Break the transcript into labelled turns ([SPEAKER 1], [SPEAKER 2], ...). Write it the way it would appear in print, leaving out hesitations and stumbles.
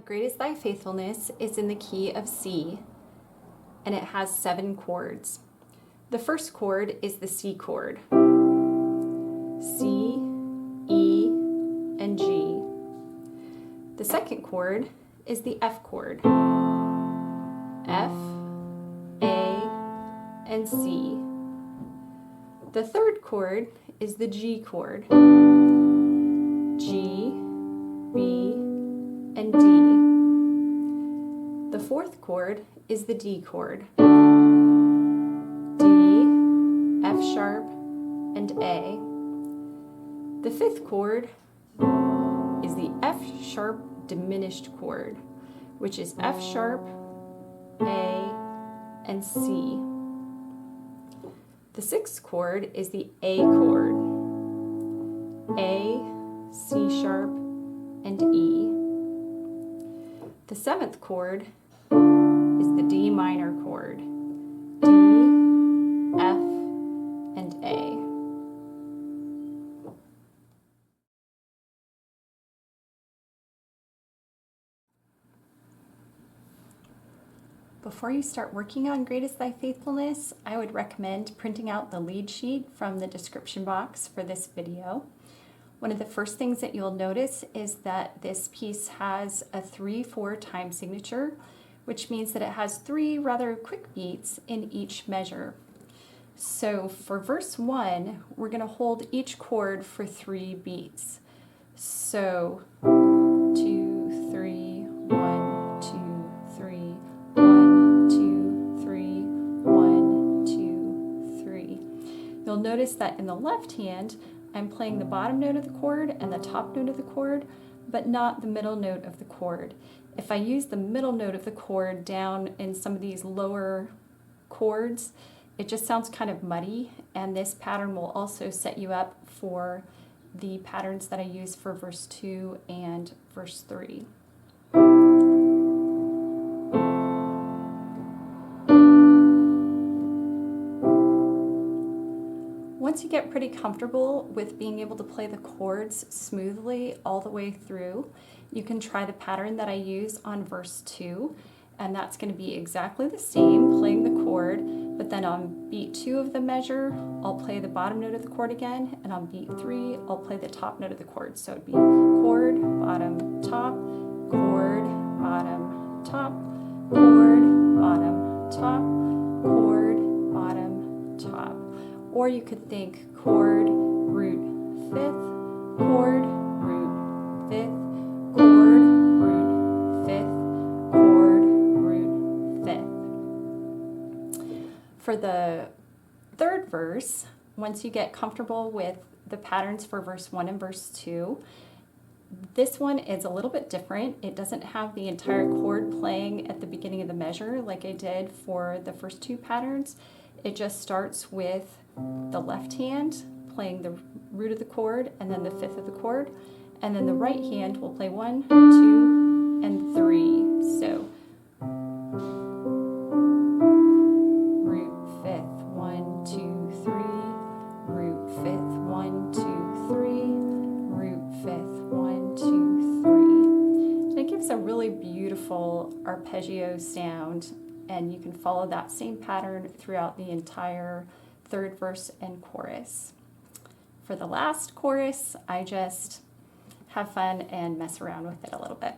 [SPEAKER 1] Great is Thy Faithfulness is in the key of C, and it has 7 chords. The first chord is the C chord. C, E, and G. The second chord is the F chord. F, A, and C. The third chord is the G chord. G, B, and D. The fourth chord is the D chord. D, F sharp, and A. The fifth chord is the F sharp diminished chord, which is F sharp, A, and C. The sixth chord is the A chord. A, C sharp, and E. The seventh chord is the D minor chord. D, F, and A. Before you start working on Great is Thy Faithfulness, I would recommend printing out the lead sheet from the description box for this video. One of the first things that you'll notice is that this piece has a 3/4 time signature, which means that it has 3 rather quick beats in each measure. So for verse 1, we're going to hold each chord for 3 beats. So 2, 3, 1, 2, 3, 1, 2, 3, 1, 2, 3. You'll notice that in the left hand, I'm playing the bottom note of the chord and the top note of the chord, but not the middle note of the chord. If I use the middle note of the chord down in some of these lower chords, it just sounds kind of muddy, and this pattern will also set you up for the patterns that I use for verse 2 and verse 3. Once you get pretty comfortable with being able to play the chords smoothly all the way through, you can try the pattern that I use on verse 2, and that's going to be exactly the same, playing the chord, but then on beat 2 of the measure, I'll play the bottom note of the chord again, and on beat 3, I'll play the top note of the chord. So it'd be chord, bottom, top, chord, bottom, top, chord, bottom, top, chord, bottom, top. Or you could think chord, root, 5th, chord, root, 5th, chord, root, 5th, chord, root, 5th. For the third verse, once you get comfortable with the patterns for verse 1 and verse 2, this one is a little bit different. It doesn't have the entire chord playing at the beginning of the measure like I did for the first 2 patterns. It just starts with the left hand playing the root of the chord and then the 5th of the chord, and then the right hand will play 1, 2, and 3. So root 5th, 1, 2, 3, root 5th, 1, 2, 3, root 5th, 1, 2, 3. And it gives a really beautiful arpeggio sound, and you can follow that same pattern throughout the entire third verse and chorus. For the last chorus, I just have fun and mess around with it a little bit.